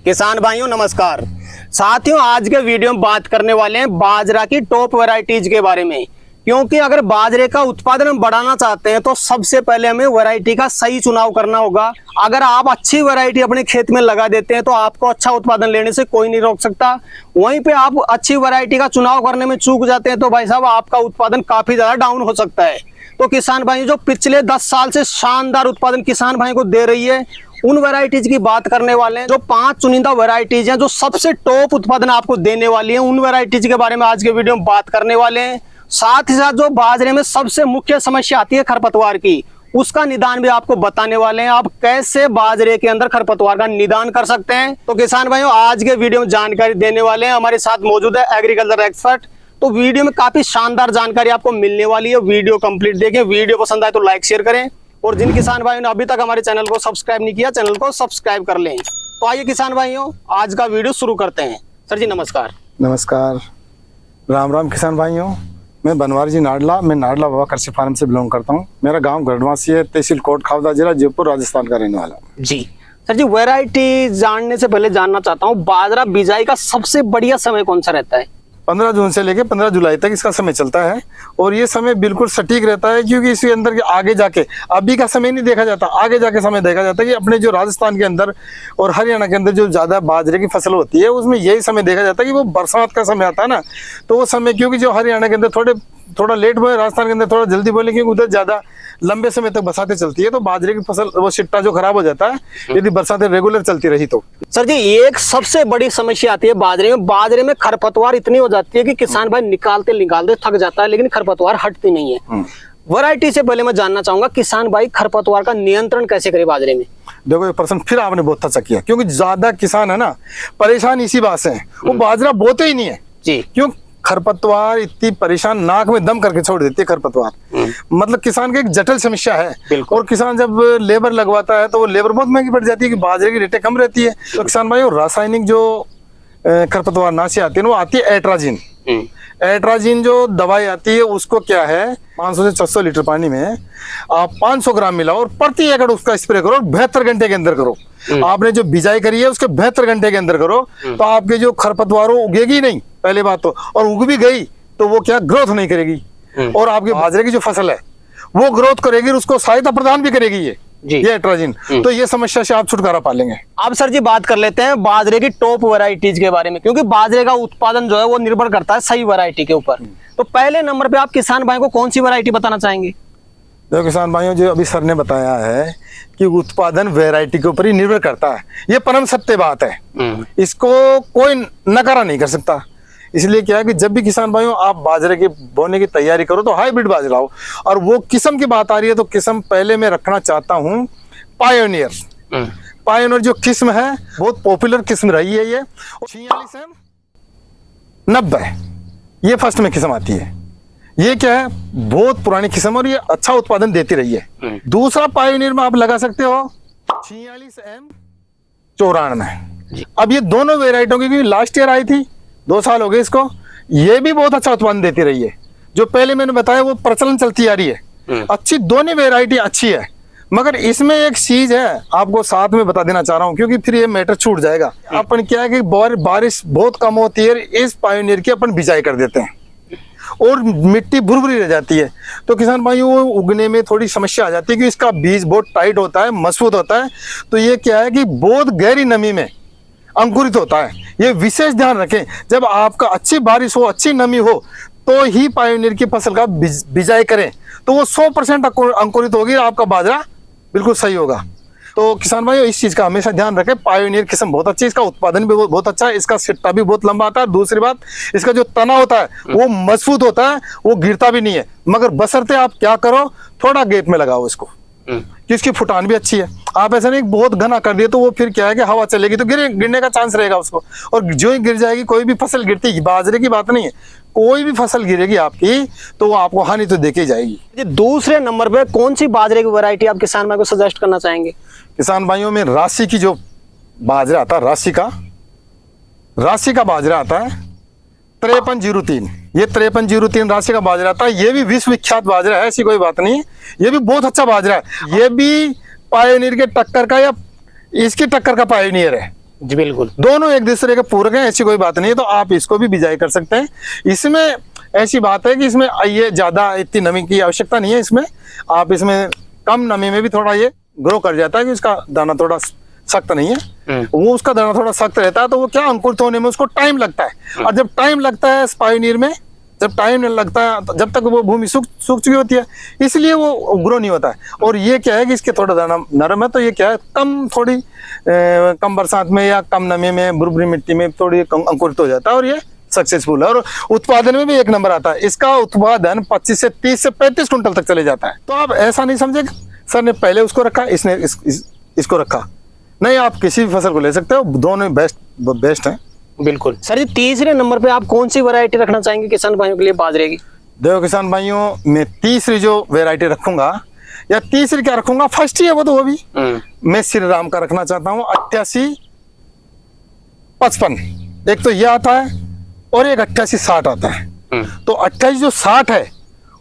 किसान भाइयों नमस्कार। साथियों, आज के वीडियो में बात करने वाले हैं बाजरा की टॉप वैरायटीज के बारे में। क्योंकि अगर बाजरे का उत्पादन हम बढ़ाना चाहते हैं तो सबसे पहले हमें वैरायटी का सही चुनाव करना होगा। अगर आप अच्छी वैरायटी अपने खेत में लगा देते हैं तो आपको अच्छा उत्पादन लेने से कोई नहीं रोक सकता। वहीं पे आप अच्छी वैरायटी का चुनाव करने में चूक जाते हैं तो भाई साहब आपका उत्पादन काफी ज्यादा डाउन हो सकता है। तो किसान भाई जो पिछले 10 साल से शानदार उत्पादन किसान भाई को दे रही है, उन वैरायटीज की बात करने वाले हैं। जो 5 चुनिंदा वैरायटीज हैं जो सबसे टॉप उत्पादन आपको देने वाली हैं, उन वैरायटीज के बारे में आज के वीडियो में बात करने वाले हैं। साथ ही साथ जो बाजरे में सबसे मुख्य समस्या आती है खरपतवार की, उसका निदान भी आपको बताने वाले हैं। आप कैसे बाजरे के अंदर खरपतवार का निदान कर सकते हैं। तो किसान भाइयों, आज के वीडियो में जानकारी देने वाले हैं। हमारे साथ मौजूद है एग्रीकल्चर एक्सपर्ट। तो वीडियो में काफी शानदार जानकारी आपको मिलने वाली है। वीडियो कंप्लीट देखें। वीडियो पसंद आए तो लाइक शेयर करें, और जिन किसान भाइयों ने अभी तक हमारे चैनल को सब्सक्राइब नहीं किया, चैनल को सब्सक्राइब कर लें। तो आइए किसान भाइयों, आज का वीडियो शुरू करते हैं। सर जी नमस्कार। नमस्कार, राम राम किसान भाइयों। मैं बनवारी जी नाडला, मैं नाडला बाबा कृषि फार्म से बिलोंग करता हूँ। मेरा गांव गढ़वासी है, तहसील कोट खावदा, जिला जयपुर, राजस्थान का रहने वाला हूँ जी। सर जी, वैरायटी जानने से पहले जानना चाहता हूँ, बाजरा बिजाई का सबसे बढ़िया समय कौन सा रहता है? 15 जून से लेकर 15 जुलाई तक इसका समय चलता है, और ये समय बिल्कुल सटीक रहता है। क्योंकि इसके अंदर के आगे जाके अभी का समय नहीं देखा जाता, आगे जाके समय देखा जाता है कि अपने जो राजस्थान के अंदर और हरियाणा के अंदर जो ज्यादा बाजरे की फसल होती है, उसमें यही समय देखा जाता है कि वो बरसात का समय आता है ना। तो वो समय, क्योंकि जो हरियाणा के अंदर थोड़ा लेट बोले, राजस्थान के अंदर थोड़ा जल्दी बोले, क्योंकि उधर ज्यादा लंबे समय तक बरसातें चलती है, तो बाजरे की फसल वो सिट्टा जो खराब हो जाता है यदि बरसातें रेगुलर चलती रही तो। सर जी, एक सबसे बड़ी समस्या आती है बाजरे में खरपतवार इतनी हो जाती है कि किसान भाई निकालते थक जाता है, लेकिन खरपतवार हटती नहीं है। वैरायटी से पहले मैं जानना चाहूंगा, किसान भाई खरपतवार का नियंत्रण कैसे करे बाजरे में? देखो, ये प्रश्न फिर आपने बहुत अच्छा किया, क्योंकि ज्यादा किसान है ना परेशान इसी बात से, वो बाजरा बोते ही नहीं है जी। क्यों? खरपतवार इतनी परेशान, नाक में दम करके छोड़ देती है खरपतवार। मतलब किसान की एक जटिल समस्या है। और किसान जब लेबर लगवाता है तो वो लेबर बहुत महंगी पड़ जाती है, कि बाजरे की रेटें कम रहती है। तो किसान भाई रासायनिक जो खरपतवार नाशी आती है वो आती है एट्राजिन। एट्राजिन जो दवाई आती है उसको क्या है, 500 से 600 लीटर पानी में आप 500 ग्राम मिलाओ और प्रति एकड़ उसका स्प्रे करो, 72 घंटे के अंदर करो। आपने जो बिजाई करी है उसके 72 घंटे के अंदर करो, तो आपके जो खरपतवारों उगेगी नहीं पहले बात तो, और उग भी गई तो वो क्या ग्रोथ नहीं करेगी, और आपके बाजरे की जो फसल है वो ग्रोथ करेगी, उसको सहायता प्रदान भी करेगी ये एट्राजिन। तो ये समस्या से आप छुटकारा पा लेंगे। अब सर जी बात कर लेते हैं बाजरे की टॉप वैरायटीज के बारे में, क्योंकि बाजरे का उत्पादन जो है वो निर्भर करता है सही वैरायटी के ऊपर। तो पहले नंबर पे आप किसान भाई को कौन सी वैरायटी बताना चाहेंगे? देखो किसान भाइयों, जो अभी सर ने बताया है कि उत्पादन वैरायटी के ऊपर ही निर्भर करता है, ये परम सत्य बात है। इसको कोई नकारा नहीं कर सकता। इसलिए क्या है कि जब भी किसान भाइयों आप बाजरे के बोने की तैयारी करो तो हाइब्रिड बाजरा हो। और वो किस्म की बात आ रही है तो किस्म पहले मैं रखना चाहता हूँ पायोनियर। पायोनियर जो किस्म है बहुत पॉपुलर किस्म रही है, ये 46M90 ये फर्स्ट में किस्म आती है। ये क्या है, बहुत पुरानी किस्म और ये अच्छा उत्पादन देती रही है। दूसरा पायोनियर में आप लगा सकते हो 46M94। अब ये दोनों वेराइटियों की लास्ट ईयर आई थी, 2 साल हो गए इसको, ये भी बहुत अच्छा उत्पादन देती रही है। जो पहले मैंने बताया वो प्रचलन चलती आ रही है अच्छी, दोनों वेराइटी अच्छी है। मगर इसमें एक चीज है आपको साथ में बता देना चाह रहा हूँ, क्योंकि फिर ये मैटर छूट जाएगा। अपन क्या है कि बारिश बहुत कम होती है, इस पायोनियर की अपन बिजाई कर देते हैं और मिट्टी भुरभुरी रह जाती है, तो किसान भाइयों वो उगने में थोड़ी समस्या आ जाती है कि इसका बीज बहुत टाइट होता है, मजबूत होता है। तो ये क्या है कि बहुत गहरी नमी में अंकुरित होता है। ये विशेष ध्यान रखें, जब आपका अच्छी बारिश हो, अच्छी नमी हो, तो ही पायोनियर की फसल का बिजाई करें, तो वो 100% अंकुरित होगी, आपका बाजरा बिल्कुल सही होगा। तो किसान भाइयों इस चीज का हमेशा ध्यान रखें। पायोनियर किस्म बहुत अच्छी है, इसका उत्पादन भी बहुत अच्छा है, इसका सिट्टा भी बहुत लंबा आता है। दूसरी बात, इसका जो तना होता है वो मजबूत होता है, वो गिरता भी नहीं है। मगर बशर्ते आप क्या करो, थोड़ा गैप में लगाओ इसको, कि इसकी फुटान भी अच्छी है। आप ऐसा नहीं बहुत घना कर दिए तो वो फिर क्या है कि हवा चलेगी तो गिरने का चांस रहेगा उसको, और जो ही गिर जाएगी। कोई भी फसल गिरती है, बाजरे की बात नहीं है, कोई भी फसल गिरेगी आपकी तो वो आपको हानि तो देके जाएगी। दूसरे नंबर पे कौन सी बाजरे की वैरायटी आप किसान भाई को सजेस्ट करना चाहेंगे? किसान भाइयों में राशि की जो बाजरा आता है, राशि का बाजरा आता है 5303। ये 5303 राशि का बाजरा आता है। ये भी विश्वविख्यात बाजरा है, ऐसी कोई बात नहीं। ये भी बहुत अच्छा बाजरा है। ये भी पायोनियर के टक्कर का या इसकी टक्कर का पायोनियर है। जी बिल्कुल। दोनों एक दूसरे के पूरक हैं, ऐसी कोई बात नहीं है। तो आप इसको भी बिजाई कर सकते हैं। इसमें ऐसी बात है कि इसमें ये ज्यादा इतनी नमी की आवश्यकता नहीं है। इसमें आप इसमें कम नमी में भी थोड़ा ये ग्रो कर जाता है कि उसका दाना थोड़ा सख्त नहीं है। वो उसका दाना थोड़ा सख्त रहता है तो वो क्या अंकुरित होने में उसको टाइम लगता है। और जब टाइम लगता है पायोनियर में, जब टाइम लगता है तो जब तक वो भूमि सूख चुकी होती है, इसलिए वो ग्रो नहीं होता है। और ये क्या है कि इसके थोड़ा दाना नरम है, तो ये क्या है थोड़ी कम बरसात में या कम नमी में बुरबुरी मिट्टी में थोड़ी अंकुरित हो जाता है और ये सक्सेसफुल है। और उत्पादन में भी एक नंबर आता है। इसका उत्पादन 25 से 30 से 35 कुंटल तक चले जाता है। तो आप ऐसा नहीं समझे सर ने पहले उसको रखा, इसने इसको रखा, नहीं, आप किसी भी फसल को ले सकते हो, दोनों बेस्ट हैं। बिल्कुल सर जी, तीसरे नंबर पे आप कौन सी वैरायटी रखना चाहेंगे किसान भाइयों के लिए बाजरे की? देखो किसान भाइयों, मैं तीसरी जो वैरायटी रखूंगा, या तीसरी क्या रखूंगा, फर्स्ट ही है वो भी मैं श्री राम का रखना चाहता हूँ 88-55। एक तो ये आता है और एक 88-60 आता है। तो 28 जो 60 है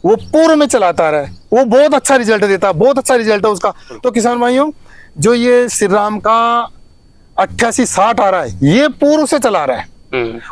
वो पूर्व में चलाता रहा है, वो बहुत अच्छा रिजल्ट देता है, बहुत अच्छा रिजल्ट है उसका। तो किसान भाइयों, जो ये श्री राम का 88-60 आ रहा है, ये पूर्व से चला रहा है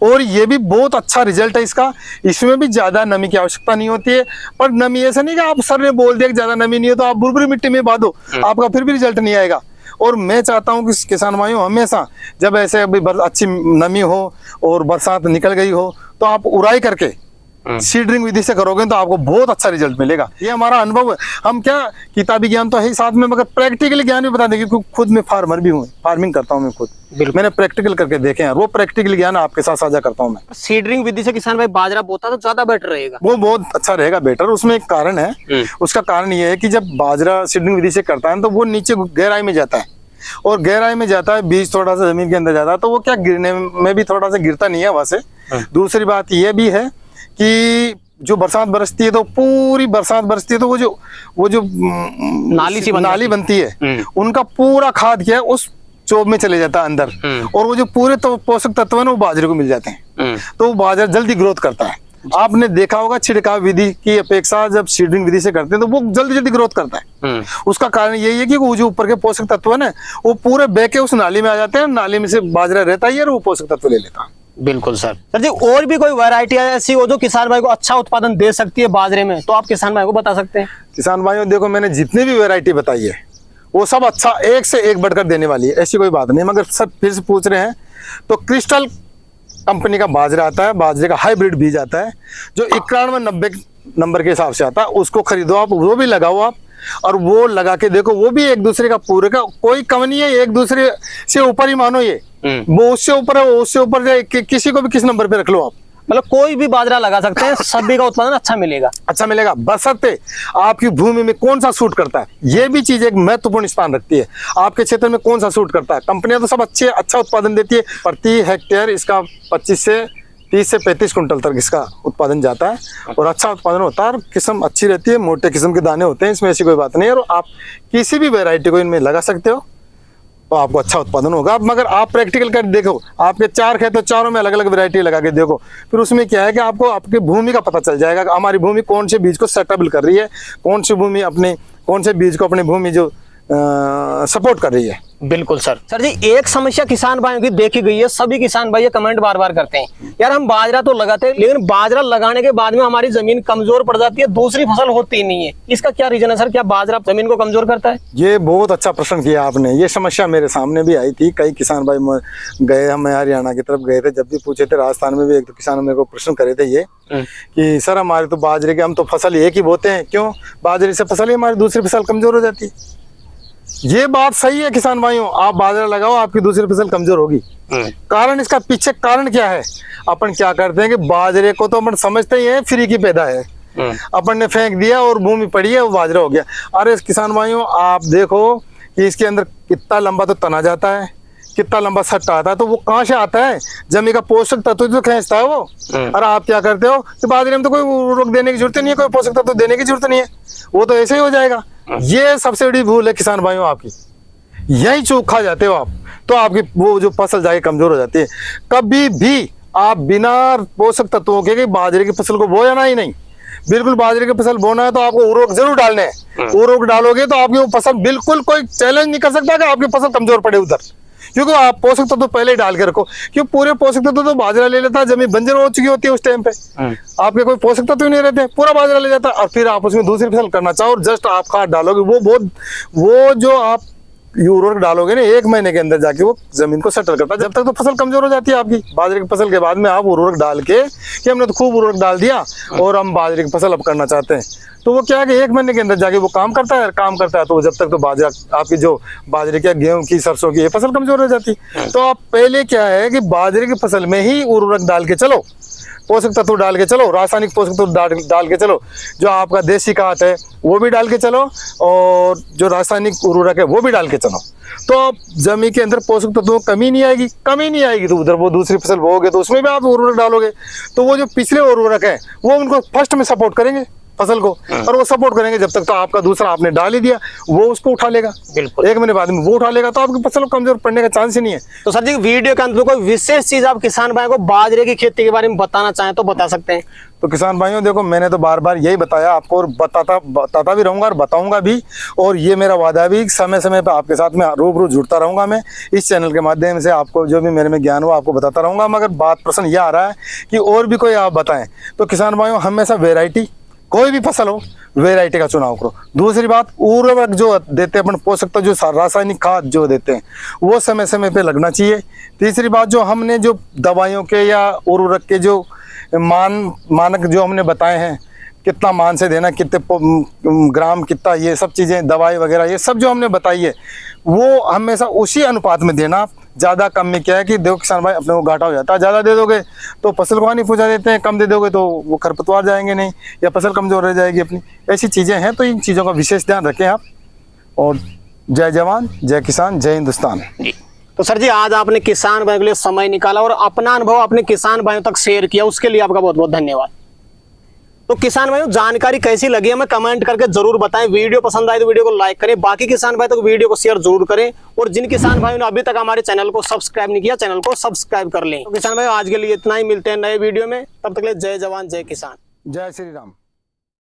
और ये भी बहुत अच्छा रिजल्ट है इसका। इसमें भी ज्यादा नमी की आवश्यकता नहीं होती है। पर नमी ऐसा नहीं कि आप सर ने बोल दिया कि ज्यादा नमी नहीं है तो आप बुरबुरी मिट्टी में बांधो, आपका फिर भी रिजल्ट नहीं आएगा। और मैं चाहता हूं कि किसान भाइयों, हमेशा जब ऐसे अभी अच्छी नमी हो और बरसात निकल गई हो तो आप उड़ाई करके सीडरिंग विधि से करोगे तो आपको बहुत अच्छा रिजल्ट मिलेगा। ये हमारा अनुभव है। हम क्या किताबी ज्ञान तो है ही साथ में, मगर प्रैक्टिकली ज्ञान भी बता देंगे, क्योंकि खुद मैं फार्मर भी हूँ, फार्मिंग करता हूँ मैं खुद, मैंने प्रैक्टिकल करके देखे हैं। वो प्रैक्टिकल ज्ञान आपके साथ साझा करता हूँ मैं। सीडरिंग विधि से किसान भाई बाजरा बोता तो ज्यादा बेटर रहेगा? वो बहुत अच्छा रहेगा, बेटर। उसमें एक कारण है, उसका कारण ये है कि जब बाजरा सीडरिंग विधि से करता है तो वो नीचे गहराई में जाता है, और गहराई में जाता है, बीज थोड़ा सा जमीन के अंदर जाता है, तो वो क्या गिरने में भी थोड़ा सा गिरता नहीं है वहां से। दूसरी बात ये भी है कि जो बरसात बरसती है तो पूरी बरसात बरसती है तो वो जो नाली बनती है, उनका पूरा खाद क्या है उस चोब में चले जाता है अंदर, और वो जो पूरे तो पोषक तत्व है ना वो बाजरे को मिल जाते हैं, तो वो बाजरा जल्दी ग्रोथ करता है। आपने देखा होगा छिड़काव विधि की अपेक्षा जब सीडरिंग विधि से करते हैं तो वो जल्दी ग्रोथ करता है। उसका कारण यही है कि वो जो ऊपर के पोषक तत्व है ना वो पूरे बह के उस नाली में आ जाते हैं, नाली में से बाजरा रहता है और वो पोषक तत्व ले लेता है। बिल्कुल सर जी, और भी कोई वैरायटी ऐसी हो जो किसान भाई को अच्छा उत्पादन दे सकती है बाजरे में, तो आप किसान भाई को बता सकते हैं? किसान भाइयों देखो, मैंने जितनी भी वैरायटी बताई है वो सब अच्छा एक से एक बढ़कर देने वाली है, ऐसी कोई बात नहीं। मगर सब फिर से पूछ रहे हैं तो क्रिस्टल कंपनी का बाजरा आता है, बाजरे का हाइब्रिड बीज आता है जो 91-90 नंबर के हिसाब से आता है, उसको खरीदो आप, वो भी लगाओ आप, और वो लगा के देखो, वो भी एक दूसरे का पूरक है, कोई कम नहीं है, एक दूसरे से ऊपर ही मानो। ये वो उससे ऊपर है, वो उससे ऊपर जाए, किसी को भी किस नंबर पे रख लो आप, मतलब कोई भी बाजरा लगा सकते हैं, सभी का उत्पादन अच्छा मिलेगा, बशर्ते आपकी भूमि में कौन सा सूट करता है। ये भी चीज एक महत्वपूर्ण स्थान रखती है, आपके क्षेत्र में कौन सा सूट करता है। कंपनियां तो सब अच्छा उत्पादन देती है, प्रति हेक्टेयर इसका 25 से 30 से 35 कुंटल तक इसका उत्पादन जाता है और अच्छा उत्पादन होता है, और किस्म अच्छी रहती है, मोटे किस्म के दाने होते हैं, इसमें ऐसी कोई बात नहीं है। और आप किसी भी वैरायटी को इनमें लगा सकते हो तो आपको अच्छा उत्पादन होगा। मगर आप प्रैक्टिकल कर देखो, आपके 4 खेत तो चारों में अलग अलग वैरायटी लगा के देखो, फिर उसमें क्या है कि आपको आपकी भूमि का पता चल जाएगा कि हमारी भूमि कौन से बीज को सेटेबल कर रही है, कौन सी भूमि कौन से बीज को अपनी भूमि जो सपोर्ट कर रही है। बिल्कुल सर जी, एक समस्या किसान भाइयों की देखी गई है, सभी किसान भाई ये कमेंट बार बार करते हैं, यार हम बाजरा तो लगाते हैं लेकिन बाजरा लगाने के बाद में हमारी जमीन कमजोर पड़ जाती है, दूसरी फसल होती नहीं है, इसका क्या रीजन है सर? क्या बाजरा जमीन को कमजोर करता है? ये बहुत अच्छा प्रश्न किया आपने। ये समस्या मेरे सामने भी आई थी, कई किसान भाई गए, हम हरियाणा की तरफ गए थे, जब भी पूछे थे, राजस्थान में भी एक दो किसान मेरे को प्रश्न करे थे ये कि सर हमारे तो बाजरे के हम तो फसल एक ही बोते हैं, क्यों बाजरे से फसल ही हमारी दूसरी फसल कमजोर हो जाती है। ये बात सही है किसान भाइयों, आप बाजरा लगाओ, आपकी दूसरी फसल कमजोर होगी। कारण इसका पीछे कारण क्या है? अपन क्या करते हैं कि बाजरे को तो अपन समझते ही है फ्री की पैदा है, अपन ने फेंक दिया और भूमि पड़ी है, वो बाजरा हो गया। अरे किसान भाइयों आप देखो कि इसके अंदर कितना लंबा तो तना जाता है, कितना लंबा सट्टा आता है, तो वो कहाँ से आता है? जमीन का पोषक तत्व तो खींचता है वो। अरे आप क्या करते हो कि बाजरे में तो कोई उर्वरक देने की जरूरत नहीं है, कोई पोषक तत्व देने की जरूरत नहीं है, वो तो ऐसे ही हो जाएगा। ये सबसे बड़ी भूल है किसान भाइयों आपकी, यही चूक खा जाते हो आप, तो आपकी वो जो फसल जाके कमजोर हो जाती है। कभी भी आप बिना पोषक तत्वों के बाजरे की फसल को बोना ही नहीं, बिल्कुल बाजरे की फसल बोना है तो आपको उर्वरक जरूर डालने हैं। उर्वरक डालोगे तो आपकी वो फसल बिल्कुल कोई चैलेंज नहीं कर सकता कि आपकी फसल कमजोर पड़े उधर, क्योंकि आप पोषक तत्व तो पहले ही डाल के रखो, क्योंकि पूरे पोषक तत्व तो बाजरा ले लेता है, जमीन बंजर हो चुकी होती है उस टाइम पे, आपके कोई पोषक तत्व ही नहीं रहते, पूरा बाजरा ले जाता है। और फिर आप उसमें दूसरी फसल करना चाहो और जस्ट आप खाद डालोगे, वो जो आप उर्वरक डालोगे ना 1 महीने के अंदर जाके वो जमीन को सेटल करता है। जब तक तो फसल कमजोर हो जाती है आपकी। बाजरे की फसल के बाद में आप उर्वरक डाल के कि हमने तो खूब उर्वरक डाल दिया और हम बाजरे की फसल अब करना चाहते हैं, तो वो क्या है कि 1 महीने के अंदर जाके वो काम करता है तो जब तक तो बाजरा आपकी जो बाजरे की, गेहूं की, सरसों की ये फसल कमजोर हो जाती है। तो आप पहले क्या है कि बाजरे की फसल में ही उर्वरक डाल के चलो, पोषक तत्व डाल के चलो, रासायनिक पोषक तत्व डाल के चलो, जो आपका देसी खाद है वो भी डाल के चलो और जो रासायनिक उर्वरक है वो भी डाल के चलो, तो आप जमीन के अंदर पोषक तत्वों की कमी नहीं आएगी। तो उधर वो दूसरी फसल बोओगे तो उसमें भी आप उर्वरक डालोगे, तो वो जो पिछले उर्वरक है वो उनको फर्स्ट में सपोर्ट करेंगे फसल को, और वो सपोर्ट करेंगे जब तक तो आपका दूसरा आपने डाल ही दिया वो उसको उठा लेगा, बिल्कुल 1 महीने बाद में वो उठा लेगा, तो आपकी फसल कमजोर पड़ने का चांस ही नहीं है। तो सर जी वीडियो के अंत में कोई विशेष चीज आप किसान भाई को बाजरे की खेती के बारे में बताना चाहें तो बता सकते हैं। तो किसान भाइयों देखो, मैंने तो बार बार यही बताया आपको और बताता भी रहूंगा और बताऊंगा भी, और ये मेरा वादा भी समय समय पर आपके साथ में रूबरू जुड़ता रहूंगा। मैं इस चैनल के माध्यम से आपको जो भी मेरे में ज्ञान हो आपको बताता रहूंगा। मगर बात प्रश्न यह आ रहा है कि और भी कोई आप बताएं, तो किसान भाइयों हमेशा वेराइटी, कोई भी फसल हो वेराइटी का चुनाव करो। दूसरी बात, उर्वरक जो देते हैं अपन पोषक तत्व, जो रासायनिक खाद जो देते हैं वो समय समय पे लगना चाहिए। तीसरी बात, जो हमने जो दवाइयों के या उर्वरक के जो मानक जो हमने बताए हैं, कितना मान से देना, कितने ग्राम कितना, ये सब चीज़ें दवाई वगैरह ये सब जो हमने बताई है वो हमेशा उसी अनुपात में देना। ज़्यादा कम में क्या है कि देखो किसान भाई अपने को घाटा हो जाता है, ज़्यादा दे दोगे तो फसल को हानि पहुंचा देते हैं, कम दे दोगे तो वो खरपतवार जाएंगे नहीं या फसल कमजोर रह जाएगी अपनी, ऐसी चीज़ें हैं। तो इन चीज़ों का विशेष ध्यान रखें आप। और जय जवान, जय किसान, जय हिंदुस्तान। तो सर जी आज आपने किसान भाई के लिए समय निकाला और अपना अनुभव अपने किसान भाइयों तक शेयर किया, उसके लिए आपका बहुत बहुत धन्यवाद। तो किसान भाइयों जानकारी कैसी लगी हमें कमेंट करके जरूर बताएं। वीडियो पसंद आए तो वीडियो को लाइक करें, बाकी किसान भाई तक वीडियो को शेयर जरूर करें, और जिन किसान भाइयों ने अभी तक हमारे चैनल को सब्सक्राइब नहीं किया चैनल को सब्सक्राइब कर लें। तो किसान भाई आज के लिए इतना ही, मिलते हैं नए वीडियो में, तब तक के लिए जय जवान जय किसान, जय श्री राम।